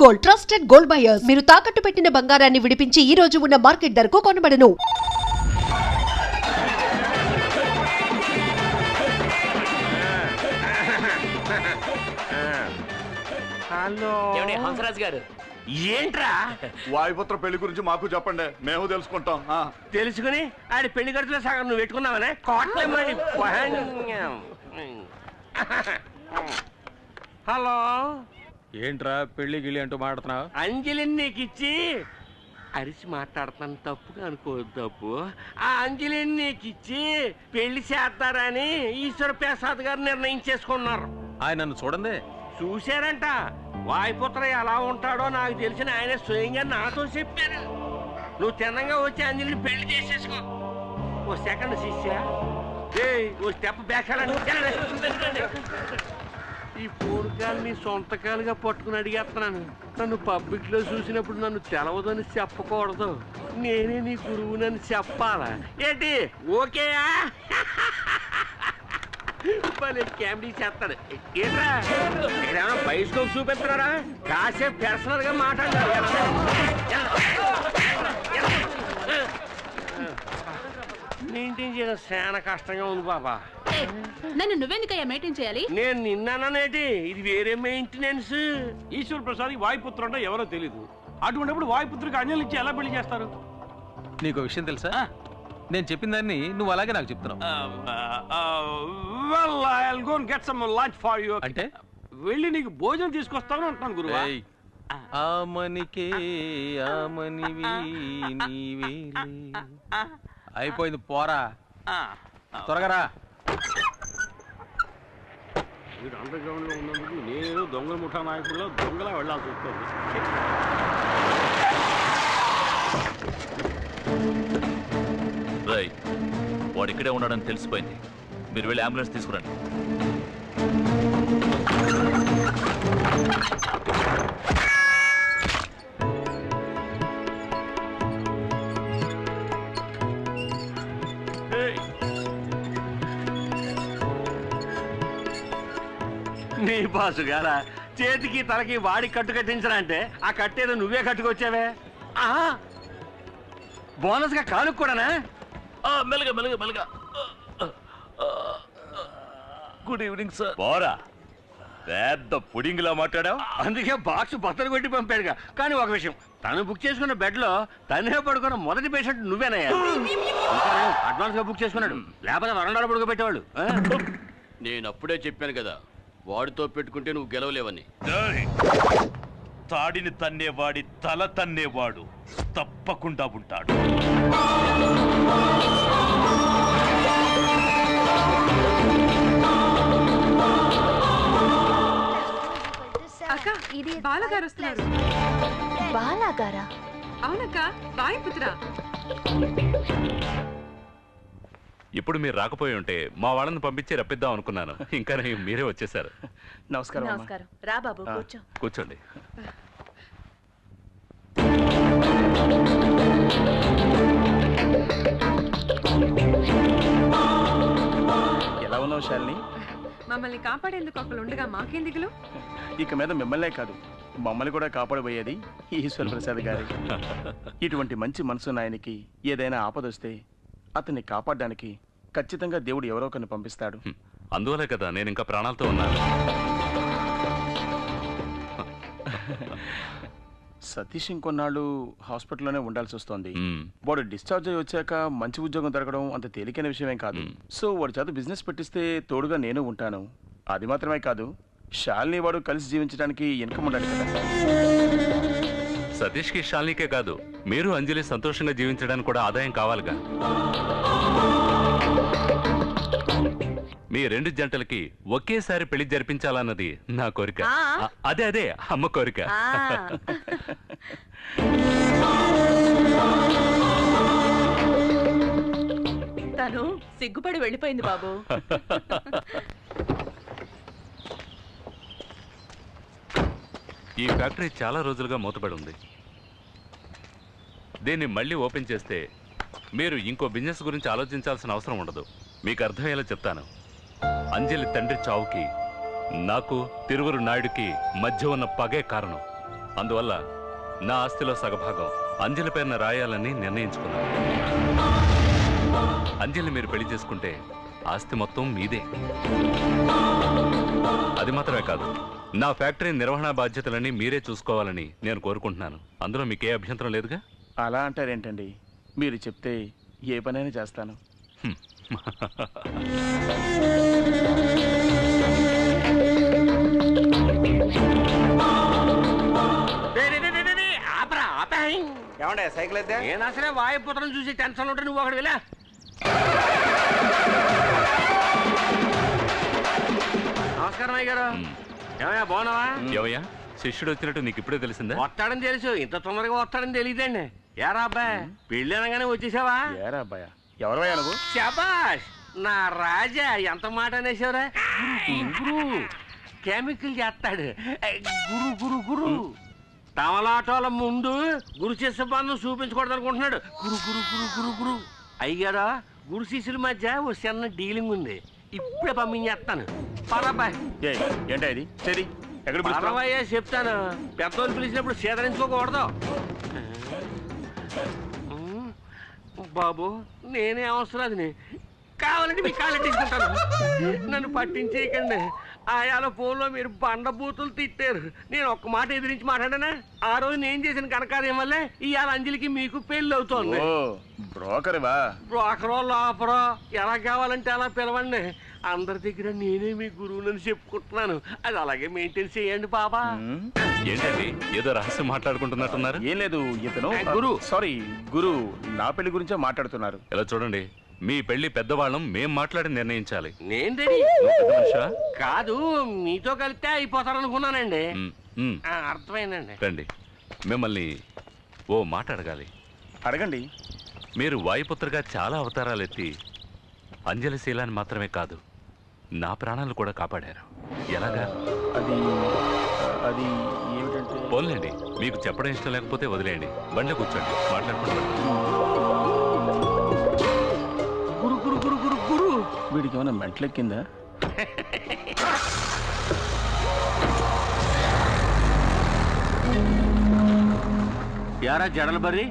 Gold trusted gold buyers. మీరు తాకట్టు పెట్టిన బంగారాన్ని విడిపించి ఈ రోజు ఉన్న మార్కెట్ ధరకు కొనబడను. హలో హంసరాజ్ గారు, ఏంట్రా? వాయుపుత్ర పెళ్లి గురించి మాకు చెప్పండి, మేము తెలుసుకుంటాం. తెలుసుకుని ఆడి పెళ్లి ఖర్చులో సగం నువ్వు పెట్టుకున్నావనే కోట్లమ్మని. హలో, ఏంట్రా పెళ్లి గిళ్ళి అంటూ మాట్లాడుతున్నావు? అంజలిని నీకు ఇచ్చి అరిచి మాట్లాడుతాను, తప్పుగా అనుకోవద్దు. తప్పు. ఆ అంజలిని నీకు ఇచ్చి పెళ్లి చేస్తారని ఈశ్వర ప్రసాద్ గారు నిర్ణయించేసుకున్నారు. ఆయన నన్ను చూడండి. చూశారంట. వాయుపుత్ర ఎలా ఉంటాడో నాకు తెలిసిన ఆయన స్వయంగా నాతో చెప్పారు. నువ్వు తిన్నంగా వచ్చి అంజలిని పెళ్లి చేసేసుకో. ఓ సెకండ్ శిష్య, ఓ స్టెప్ బ్యాక్. ఈ పూడకాలని సొంతకాలుగా పట్టుకుని అడిగేస్తున్నాను. నన్ను పబ్లిక్ లో చూసినప్పుడు నన్ను తెలవదని చెప్పకూడదు, నేనే నీ గురువునని చెప్పాలా ఏంటి? ఓకేయా? కామెడీ చేస్తాడు ఏంట్రా? ఇక్కడేమన్నా బైస్కోప్ చూపిస్తున్నారా? కాసేపు పర్సనల్ గా మాట్లాడారు. మెయింటైన్ చేయడం చాలా కష్టంగా ఉంది బాబా. నన్ను నువ్వెందుకయ్యా మెయింటైన్ చేయాలి? నేను నిన్నానేటి, ఇది వేరే మెయింటెనెన్స్. ఈశ్వర ప్రసాద్ వాయుపుత్రుడు అంటే ఎవరో తెలీదు. అటువంటిప్పుడు వాయుపుత్రుడికి అంజలి ఇచ్చి ఎలా పెళ్లి చేస్తారు? నీకు విషయం తెలుసా? నేను చెప్పిన దాన్ని నువ్వు అలాగే నాకు చెప్తున్నావు. అంటే వెళ్ళి నీకు భోజనం తీసుకొస్తాను అంటున్నాను గురువు. ఆమనికే ఆమనివి నీవేలే. అయిపోయింది, పోరా త్వరగా రా. మీరు అండర్ గ్రౌండ్ లో ఉన్నందుకు నేను దొంగల ముఠా నాయకుల్లో దొంగలా వెళ్ళాల్సి వస్తుంది. వాడు ఇక్కడే ఉన్నాడని తెలిసిపోయింది. మీరు వెళ్ళి అంబులెన్స్ తీసుకురండి. నీ బాసు గారా చేతికి తలకి వాడి కట్టు కట్టించరా అంటే ఆ కట్టేదో నువ్వే కట్టుకొచ్చావే. బోనస్ గా కానుక కూడానా? మెల్లగా మెల్లగా మెల్లగా. Good evening sir. పోరా, పెద్ద పుడింగ్ లా మాట్లాడావు. అందుకే బాక్స్ బత్తలు కొట్టి పంపాడుగా. కానీ ఒక విషయం, తను బుక్ చేసుకున్న బెడ్ లో తనే పడుకున్న మొదటి పేషెంట్ నువ్వేనయ్యా. అడ్వాన్స్ గా బుక్ చేసుకున్నాడు, లేకపోతే వరండాలో పడుకోబెట్టేవాళ్ళు. నేను అప్పుడే చెప్పాను కదా, వాడితో పెట్టుకుంటే నువ్వు గెలవలేవని. తాడిని తన్నేవాడి తల తన్నేవాడు తప్పకుండా ఉంటాడు. అక్క, ఇది బాలగారు వస్తున్నారు. బాలాగారా? అవునక్క, వాయుపుత్ర. ఇప్పుడు మీరు రాకపోయి ఉంటే మా వాళ్ళని పంపించి రప్పిద్దాం అనుకున్నాను. ఇంకా మీరే వచ్చేసారు. నమస్కారం. నమస్కారం. రా బాబు, కూర్చో. కూర్చోండి. ఎలా ఉన్నావు శాలిని? మమ్మల్ని కాపాడేందుకు ఒకళ్ళు ఉండగా మాకేం దిగులు? ఇక మీద మిమ్మల్నే కాదు, మమ్మల్ని కూడా కాపాడబోయేది ఈశ్వర ప్రసాద్ గారి. ఇటువంటి మంచి మనసున్న ఆయనకి ఏదైనా ఆపదొస్తే అతన్ని కాపాడడానికి ఖచ్చితంగా దేవుడు ఎవరో ఒకరిని పంపిస్తాడు. అందువలే కదా నేను ఇంకా ప్రాణాలతో ఉన్నాను. సతీష్ ఇంకొన్నాళ్ళు హాస్పిటల్లోనే ఉండాల్సి వస్తుంది. వాడు డిశ్చార్జ్ అయ్యి వచ్చాక మంచి ఉద్యోగం దొరకడం అంత తేలికైన విషయమేం కాదు. సో వాడి చేత బిజినెస్ పెట్టిస్తే తోడుగా నేను ఉంటాను. అది మాత్రమే కాదు, శాలిని వాడు కలిసి జీవించడానికి ఇన్కమ్ ఉండాలి కదా. సతీష్కి శాలినికే కాదు, మీరు అంజలి సంతోషంగా జీవించడానికి కూడా ఆదాయం కావాలిగా. మీ రెండు జంటలకి ఒకేసారి పెళ్లి జరిపించాలన్నది నా కోరిక. అదే అదే అమ్మ కోరిక. తను సిగ్గుపడి వెళ్ళిపోయింది బాబు. ఈ ఫ్యాక్టరీ చాలా రోజులుగా మూతపడి ఉంది. దీన్ని మళ్ళీ ఓపెన్ చేస్తే మీరు ఇంకో బిజినెస్ గురించి ఆలోచించాల్సిన అవసరం ఉండదు. మీకు అర్థమయ్యేలా చెప్తాను. అంజలి తండ్రి చావుకి నాకు తిరువురు నాయుడికి మధ్య ఉన్న పగే కారణం. అందువల్ల నా ఆస్తిలో సగభాగం అంజలి పేరున రాయాలని నిర్ణయించుకున్నాను. అంజలిని మీరు పెళ్లి చేసుకుంటే ఆస్తి మొత్తం మీదే. అది మాత్రమే కాదు, నా ఫ్యాక్టరీ నిర్వహణ బాధ్యతలన్నీ మీరే చూసుకోవాలని నేను కోరుకుంటున్నాను. అందులో మీకే అభ్యంతరం లేదుగా? అలా అంటారేంటండి? మీరు చెప్తే ఏ పనైనా చేస్తాను. ఏమండే సైకిల్ అయితే నేను అసలే వాయుపుత్రం చూసి టెన్షన్ ఉంటే నువ్వు ఒకటి వెళ్ళా. నమస్కారం అయ్య గారు. ఏమయ్యా బాగున్నావా? ఏమయ్యా శిష్యుడు వచ్చినట్టు నీకు ఇప్పుడే తెలిసిందా? వస్తాడని తెలుసు, ఇంత తొందరగా వస్తాడని తెలియదండి. ఏరా అబ్బాయి పెళ్ళి అనగానే వచ్చేసావా? ఏరా అబ్బాయా, ఎవరయ్యా నువ్వు? శబాష్ నా రాజా, ఎంత మాట అనేసావురా. గురు కెమికల్ చేస్తాడు. గురు గురు గురు తమలాటోల ముందు గురు శిష్య బంధం చూపించకూడదు అనుకుంటున్నాడు. గురు గురు గురు గురు గురు అయ్యారా, గురు శిష్యుల మధ్య ఓ చిన్న డీలింగ్ ఉంది, ఇప్పుడే పంపించేస్తాను. పరబాయ్ ఏంటా ఇది? సరే ఎక్కడ పరవయ్యా చెప్తాను. పెద్దోళ్ళు పిలిచినప్పుడు సేదరించుకోకూడదు. బాబు నేనే అవసరాదిని, కావాలంటే మీ కాళ్ళు తీసుకుంటాను. నన్ను పట్టించేయకండి. ఆయాల ఫోన్లో మీరు బండబూతులు తిట్టారు. నేను ఒక్క మాట ఎదిరించి మాట్లాడానా? ఆ రోజు నేను చేసిన కనకార్యం వల్లే ఇవాళ అంజలికి మీకు పెళ్లి అవుతోంది. బ్రోకర్వా? బ్రోకరో లోపరో ఎలా కావాలంటే అలా పిలవండి. అందరి దగ్గర నేనే మీ గురువునని చెప్పుకుంటున్నాను. అది అలాగే మెయింటైన్ చేయండి బాబా. ఏంటండి ఏదో రహస్యం మాట్లాడుకుంటున్నట్టున్నారు? ఏం లేదు, ఇతను గురు సారీ గురు నా పెళ్లి గురించే మాట్లాడుతున్నారు. ఇలా చూడండి, మీ పెళ్లి పెద్దవాళ్ళం మేం మాట్లాడి నిర్ణయించాలి. నేను రెడీ. మనిషా కాదు, మీతో కలిపితే అయిపోతారనుకున్నానండి. అర్థమైందండి. రండి, మిమ్మల్ని ఓ మాట అడగాలి. అడగండి. మీరు వాయుపుత్రగా చాలా అవతారాలు ఎత్తి అంజలి శీలాన్ని మాత్రమే కాదు నా ప్రాణాలు కూడా కాపాడారు. ఎలాగా? అది అది ఏమిటంటే, పోన్లేండి, మీకు చెప్పడం ఇష్టం లేకపోతే వదిలేయండి. బండి కూర్చోండి, మాట్లాడుకుంటాం. గురు గురు గురు గురు గురు వీడికి ఏమైనా మెంట్లెక్కిందా? యారా జడలు బర్రి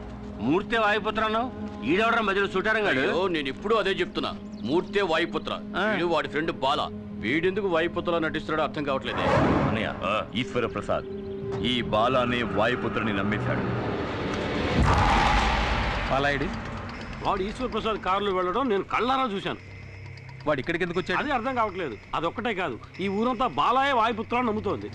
మూర్తే వాయుపుత్రను ఈడవడం మధ్యలో సుటారంగాడు. నేను ఇప్పుడు అదే చెప్తున్నా. మూర్తే వాయుపుత్ర, వీడు వాడి ఫ్రెండ్ బాల. వీడెందుకు వాయుపుత్రలో నటిస్తున్నాడో అర్థం కావట్లేదే. అన్నయ్య, ఈశ్వర ప్రసాద్ ఈ బాల అనే వాయుపుత్రుని నమ్మేశాడు. బాలాయుడు వాడు ఈశ్వర ప్రసాద్ కారులో వెళ్ళడం నేను కళ్ళారా చూశాను. వాడు ఇక్కడికి ఎందుకు వచ్చాడు? అది అర్థం కావట్లేదు. అదొక్కటే కాదు, ఈ ఊరంతా బాలాయే వాయుపుత్రాన్ని నమ్ముతోంది.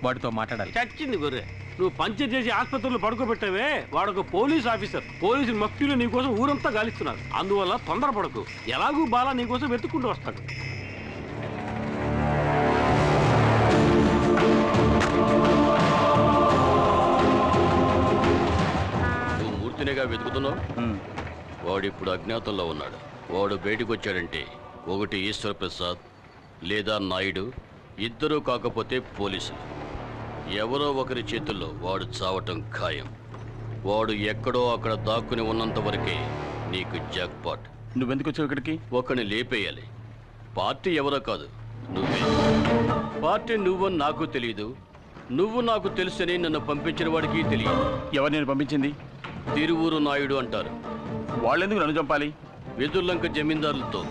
వాడితో మాట్లాడాలి. చచ్చింది గొర్రె. నువ్వు పంచర్ చేసి ఆసుపత్రిలో పడుకోబెట్టావే, వాడొక పోలీస్ ఆఫీసర్. పోలీసు మఫ్టీలో నీకోసం ఊరంతా గాలిస్తున్నారు. అందువల్ల తొందరపడకు. ఎలాగూ బాలా నీకోసం వెతుక్కుంటూ వస్తాడు. నువ్వు మూర్తినిగా వెతుకుతున్నావు. వాడు ఇప్పుడు అజ్ఞాతంలో ఉన్నాడు. వాడు బయటకు వచ్చాడంటే ఒకటి ఈశ్వర ప్రసాద్ లేదా నాయుడు, ఇద్దరూ కాకపోతే పోలీసులు. ఎవరో ఒకరి చేతుల్లో వాడు చావటం ఖాయం. వాడు ఎక్కడో అక్కడ దాక్కుని ఉన్నంత వరకే నీకు జాక్పాట్. నువ్వెందుకు వచ్చావు ఇక్కడికి? ఒకని లేపేయాలి. పార్టీ ఎవరో కాదు, నువ్వే. పార్టీ నువ్వని నాకు తెలియదు, నువ్వు నాకు తెలుసని నన్ను పంపించిన వాడికి తెలియదు. ఎవరు నేను పంపించింది? తిరువూరు నాయుడు అంటారు. వాళ్ళెందుకు నన్ను చంపాలి? వెదుర్లంక జమీందారులతో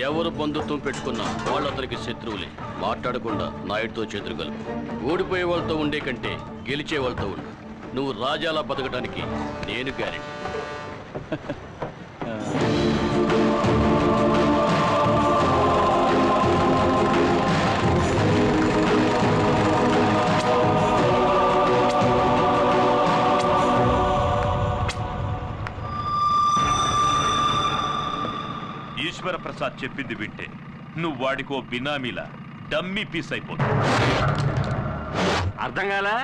ఎవరు బంధుత్వం పెట్టుకున్నా వాళ్ళు అతనికి శత్రువులే. మాట్లాడకుండా నాయుడుతో చేతులు కలుపు. ఓడిపోయే వాళ్ళతో ఉండే కంటే గెలిచే వాళ్ళతో ఉండు. నువ్వు రాజాలా బతకడానికి నేను గ్యారెంటీ. ఈశ్వర ప్రసాద్ చెప్పింది వింటే నువ్వు వాడికో బినామీలా డమ్మీ పీస్ అయిపోతావు. అర్థం కాలా?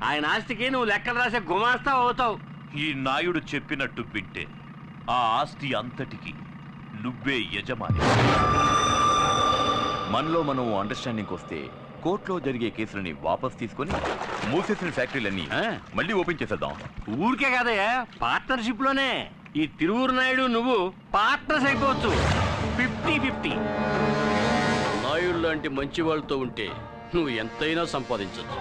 ఆయన ఆస్తికి నువ్వు లెక్కలు రాసే గుమాస్తా అవుతావు. ఈ నాయుడు చెప్పినట్టు వింటే ఆ ఆస్తి అంతటికి నువ్వే యజమాని. మనలో మనం అండర్స్టాండింగ్ వస్తే కోర్టులో జరిగే కేసులని వాపస్ తీసుకొని మూసేసిన ఫ్యాక్టరీలన్నీ మళ్ళీ ఓపెన్ చేసేద్దాం. ఊరికే కాదయ్యా, పార్ట్నర్షిప్ లోనే. ఈ తిరువూరు నాయుడు నువ్వు పార్ట్నర్స్ అయిపోవచ్చు. 50-50. నాయుడు లాంటి మంచి వాళ్ళతో ఉంటే నువ్వు ఎంతైనా సంపాదించవచ్చు.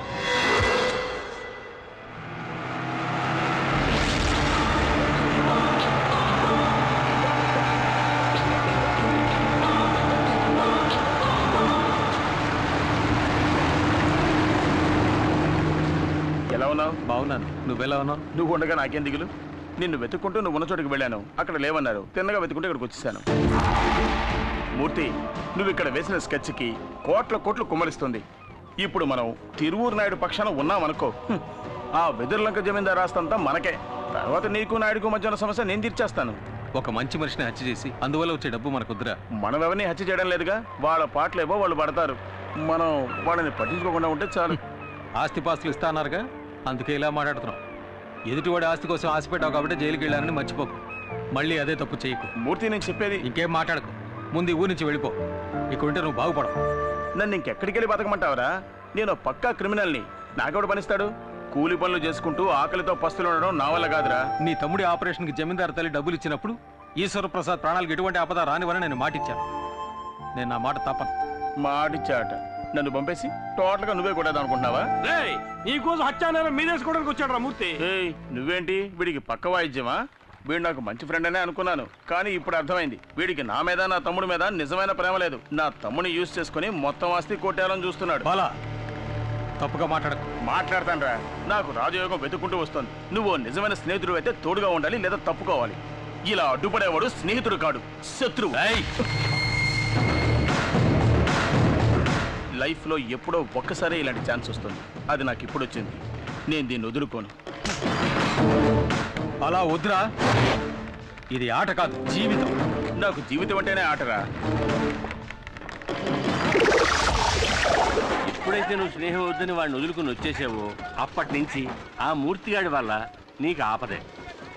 ఎలా ఉన్నావు? బాగున్నాను, నువ్వెలా ఉన్నావు? నువ్వు ఉండగా నాకేం దిగులు. నిన్ను వెతుక్కుంటూ నువ్వు ఉన్న చోటుకి వెళ్ళాను, అక్కడ లేవన్నారు. తిన్నగా వెతుకుంటూ ఇక్కడికి వచ్చేసాను. మూర్తి, నువ్వు ఇక్కడ వేసిన స్కెచ్కి కోట్ల కోట్లు కుమ్మరిస్తుంది. ఇప్పుడు మనం తిరువూరు నాయుడు పక్షాన ఉన్నామనుకో, ఆ వెదుర్లంక జమీందారు రాస్తంతా మనకే. తర్వాత నీకు నాయుడుకు మధ్య ఉన్న సమస్య నేను తీర్చేస్తాను. ఒక మంచి మనిషిని హత్య చేసి అందువల్ల వచ్చే డబ్బు మనకుద్దురా. మనం ఎవరిని హత్య చేయడం లేదుగా. వాళ్ళ పాటలేవో వాళ్ళు పడతారు, మనం వాళ్ళని పట్టించుకోకుండా ఉంటే చాలు. ఆస్తిపాస్తులు ఇస్తా అన్నారుగా, అందుకే ఇలా మాట్లాడుతున్నాం. ఎదుటివాడి ఆస్తి కోసం ఆశపెట్టావు కాబట్టి జైలుకి వెళ్ళానని మర్చిపోకు. మళ్ళీ అదే తప్పు చేయకు. మూర్తి, నేను చెప్పేది ఇంకేం మాట్లాడకు. ముందు ఈ ఊరి నుంచి వెళ్ళిపో. ఇక్కడ ఉంటే నువ్వు బాగుపడవు. నన్ను ఇంకెక్కడికి వెళ్ళి బతకమంటావరా? నేను పక్కా క్రిమినల్ని. నాకెవడు పనిస్తాడు? కూలి పనులు చేసుకుంటూ ఆకలితో పస్తులు ఉండడం నా వల్ల కాదురా. నీ తమ్ముడి ఆపరేషన్కి జమీందారు తల్లి డబ్బులు ఇచ్చినప్పుడు ఈశ్వర ప్రసాద్ ప్రాణాలకు ఎటువంటి ఆపద రానివని నేను మాటిచ్చాను. నేను నా మాట తప్పను. మాటిచ్చాట నన్ను పంపేసి టోటల్గా నువ్వే కొట్టేద్దాం అనుకుంటున్నావా? నీకోసం హత్యానేరం మీదేసుకోవడానికి వచ్చాడు మూర్తి. ఏయ్, నువ్వేంటి వీడికి పక్క వాయిద్యమా? వీడు నాకు మంచి ఫ్రెండ్ అనే అనుకున్నాను, కానీ ఇప్పుడు అర్థమైంది వీడికి నా మీద నా తమ్ముడి మీద నిజమైన ప్రేమ లేదు. నా తమ్ముడిని యూజ్ చేసుకుని మొత్తం ఆస్తి కొట్టేయాలని చూస్తున్నాడు. బాలా, తప్పుగా మాట్లాడకు. మాట్లాడతాను రా. నాకు రాజయోగం వెతుక్కుంటూ వస్తుంది. నువ్వు నిజమైన స్నేహితుడు అయితే తోడుగా ఉండాలి, లేదా తప్పుకోవాలి. ఇలా అడ్డుపడేవాడు స్నేహితుడు కాడు, శత్రువు. లైఫ్లో ఎప్పుడో ఒక్కసారి ఇలాంటి ఛాన్స్ వస్తుంది. అది నాకు ఇప్పుడు వచ్చింది. నేను దీన్ని వదులుకోను. అలా వద్దురా, ఇది ఆట కాదు, జీవితం. నాకు జీవితం అంటేనే ఆటరా. ఎప్పుడైతే నువ్వు స్నేహం వద్దని వాడిని వదులుకుని వచ్చేసావో అప్పటి నుంచి ఆ మూర్తిగాడి వల్ల నీకు ఆపదే.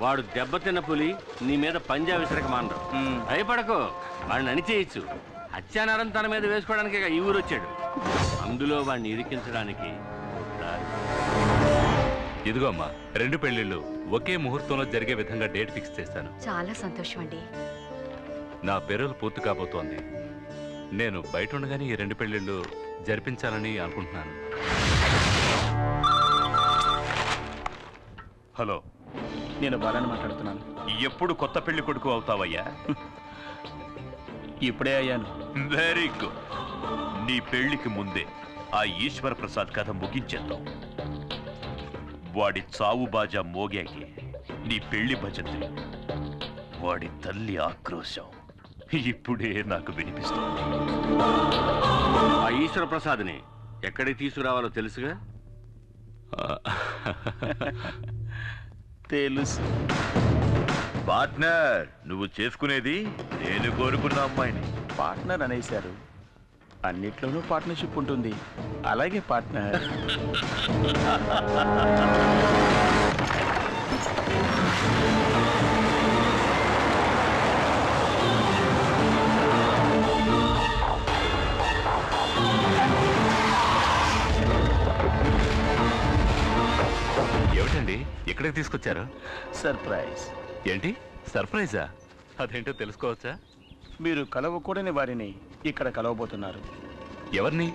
వాడు దెబ్బతిన్న పులి నీ మీద పంజా విసరక మానరు. భయపడకు, వాడిని అణిచేయచ్చు. హత్యానారం తన మీద వేసుకోవడానికి ఈ ఊరు వచ్చాడు. అందులో వాడిని ఇరికించడానికి ఇదిగో అమ్మా, 2 పెళ్లిళ్ళు ఒకే ముహూర్తంలో జరిగే విధంగా డేట్ ఫిక్స్ చేస్తాను. చాలా సంతోషం అండి. నా పెరలు పూర్తి కాబోతోంది. నేను బయట ఉండగానే ఈ 2 పెళ్లిళ్ళు జరిపించాలని అనుకుంటున్నాను. హలో, నేను బాలని మాట్లాడుతున్నాను. ఎప్పుడు కొత్త పెళ్లి కొడుకు అవుతావయ్యా? ఇప్పుడే అయ్యాను. Very good. నీ పెళ్లికి ముందే ఆ ఈశ్వర ప్రసాద్ కథ ముగించేద్దాం. వాడి చావు బాజా మోగాకి నీ పెళ్లి భజంత్రి, వాడి తల్లి ఆక్రోశం ఇప్పుడే నాకు వినిపిస్తుంది. ఆ ఈశ్వర ప్రసాద్ని ఎక్కడికి తీసుకురావాలో తెలుసుగా? తెలుసు. పార్ట్నర్, నువ్వు చేసుకునేది నేను కోరుకున్న అమ్మాయిని. పార్ట్నర్ అనేశారు, అన్నిట్లోనూ పార్ట్నర్షిప్ ఉంటుంది. అలాగే పార్ట్నర్. ఏమిటండి ఎక్కడికి తీసుకొచ్చారు? సర్ప్రైజ్. ఏంటి సర్ప్రైజా? అదేంటో తెలుసుకోవచ్చా? మీరు కలవకూడని వారిని ఇక్కడ కలవబోతున్నారు. ఎవరిని?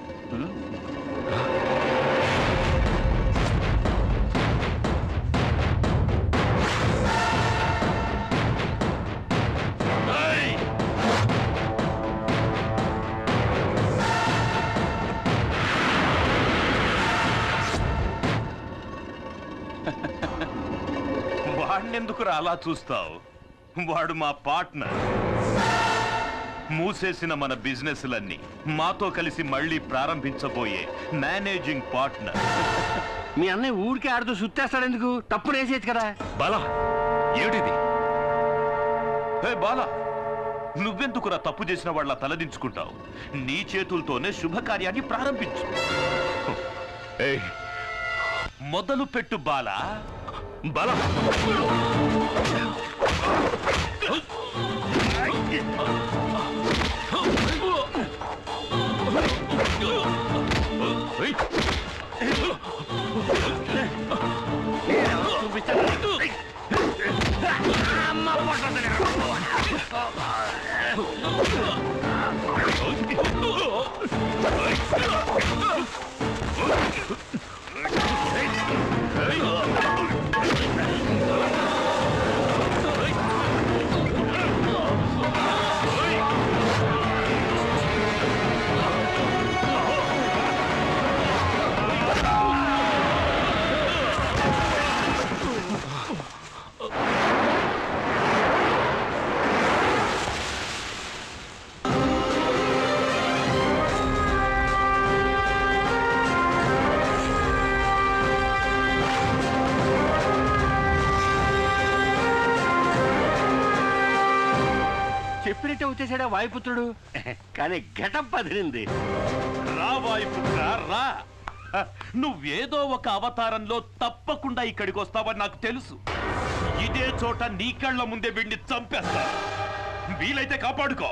వాడినెందుకు అలా చూస్తావు? వాడు మా పార్ట్నర్. మూసేసిన మన బిజినెస్లన్నీ మాతో కలిసి మళ్ళీ ప్రారంభించబోయే మేనేజింగ్ పార్ట్నర్. మీ అన్నయ్య ఊరికే ఆడుతూ సుత్తేస్తాడు ఎందుకు? తప్పు వేసేది కదా. బాలా, ఏమిటిది? హే బాలా, నువ్వెందుకురా తప్పు చేసిన వాళ్ళ తలదించుకుంటావు? నీ చేతులతోనే శుభకార్యాన్ని ప్రారంభించు. మొదలు పెట్టు బాలా. బాలా, వచ్చేసాడా వాయుపుత్రుడు. కానీ గెటప్ అదిరింది. రా వాయుపుత్ర రా. నువ్వేదో ఒక అవతారంలో తప్పకుండా ఇక్కడికి వస్తావని నాకు తెలుసు. ఇదే చోట నీ కళ్ళ ముందే వీడిని చంపేస్తా. వీలైతే కాపాడుకో.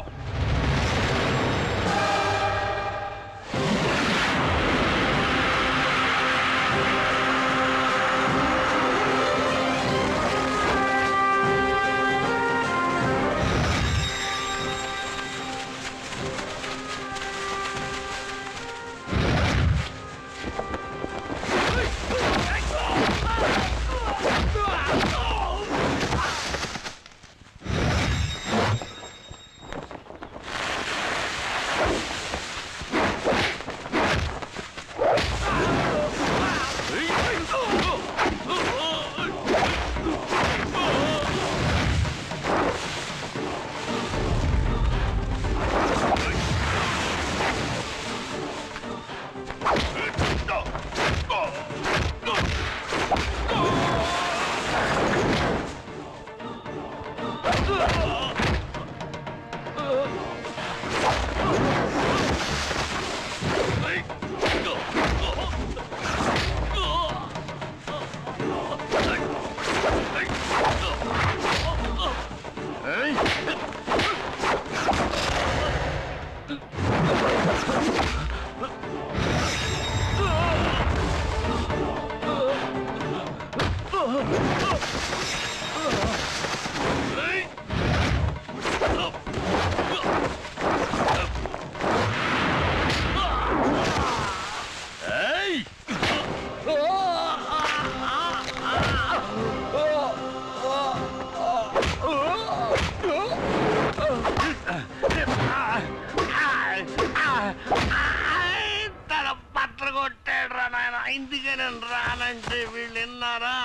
తన పట్ల కొట్టాడు రా నాయన. ఇందుకే నేను రానంటే వీళ్ళు విన్నారా?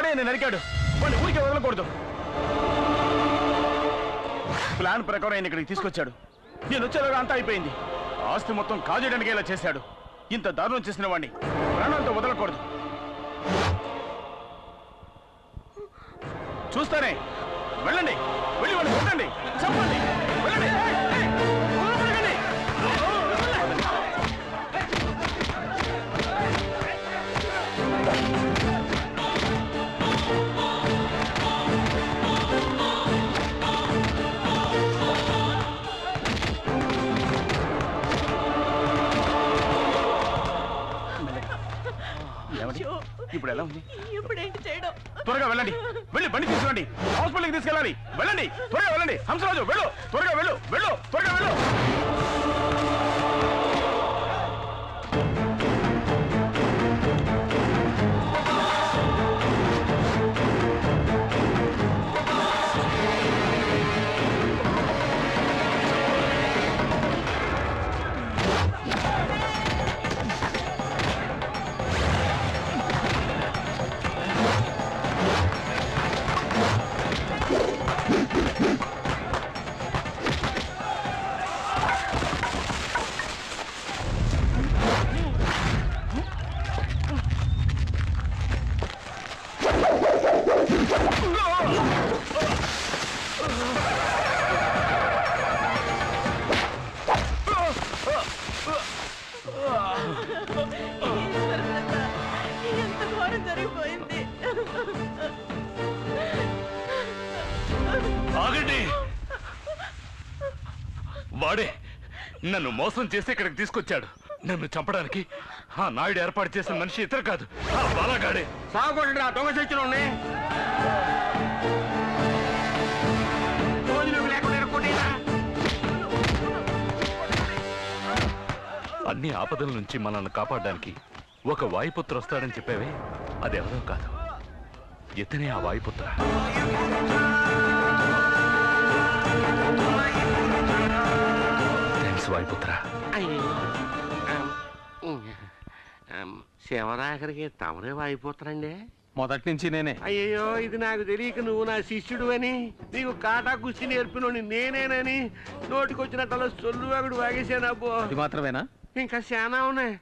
వాడే నేను నరికాడు. వాడిని ఊరికే వదలకూడదు. ప్లాన్ ప్రకారం ఆయన ఇక్కడికి తీసుకొచ్చాడు. నేను వచ్చేలాగా అంతా అయిపోయింది. ఆస్తి మొత్తం కాజేయడానికి ఇలా చేశాడు. ఇంత దారుణం చేసిన వాడిని ప్రాణాలతో వదలకూడదు. చూస్తానే. వెళ్ళండి, వెళ్ళి వాడిని కొట్టండి, చంపండి. వెళ్ళండి. వదలకండి. ఇప్పుడు ఎలా ఉంది? ఇప్పుడు ఏంటి చేయడం? త్వరగా వెళ్ళండి, వెళ్ళి బండి తీసుకురండి, హాస్పిటల్కి తీసుకెళ్ళాలి. వెళ్ళండి, త్వరగా వెళ్ళండి. హంసరాజు వెళ్ళు, త్వరగా వెళ్ళు, వెళ్ళు, త్వరగా వెళ్ళు. ఎంత ఘోరం జరిగిపోయింది. ఆగండి. వాడే నన్ను మోసం చేసి ఇక్కడికి తీసుకొచ్చాడు. నన్ను చంపడానికి ఆ నాయుడు ఏర్పాటు చేసిన మనిషి ఇతరు కాదు, ఆ బాలగాడే. సాగుకోండి రా దొంగ చచ్చిన అన్ని ఆపదల నుంచి మనల్ని కాపాడడానికి ఒక వాయుపుత్ర వస్తాడని చెప్పేవే, అది ఎవరో కాదు, ఇతనే ఆ వాయుపుత్ర. థ్యాంక్స్ వాయుపుత్ర. శివరాఖరికి తమరే వాయిపోతారండి. మొదటి నుంచి నేనే. అయ్యో ఇది నాకు తెలియక నువ్వు నా శిష్యుడు అని, నీకు కాటా కుస్తీ నేర్పినోని నేనేనని నోటికొచ్చినట్టు సొల్లువాగుడు వాగేశానబ్బో. అది మాత్రమేనా? ఇంకా శానా ఉన్నాయి.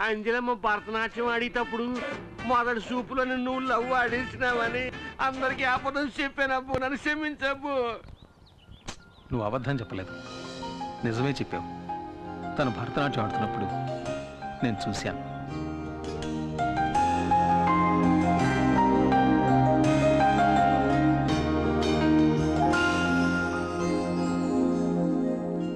అంజలమ్మ భరతనాట్యం ఆడేటప్పుడు మొదటి సూపులో నువ్వు లవ్ ఆడేసినావని అందరికి ఆపదం చెప్పానబ్బు. నన్ను క్షమించబ్బు. నువ్వు అబద్ధం చెప్పలేదు, నిజమే చెప్పావు. తను భరతనాట్యం ఆడుతున్నప్పుడు నేను చూశాను.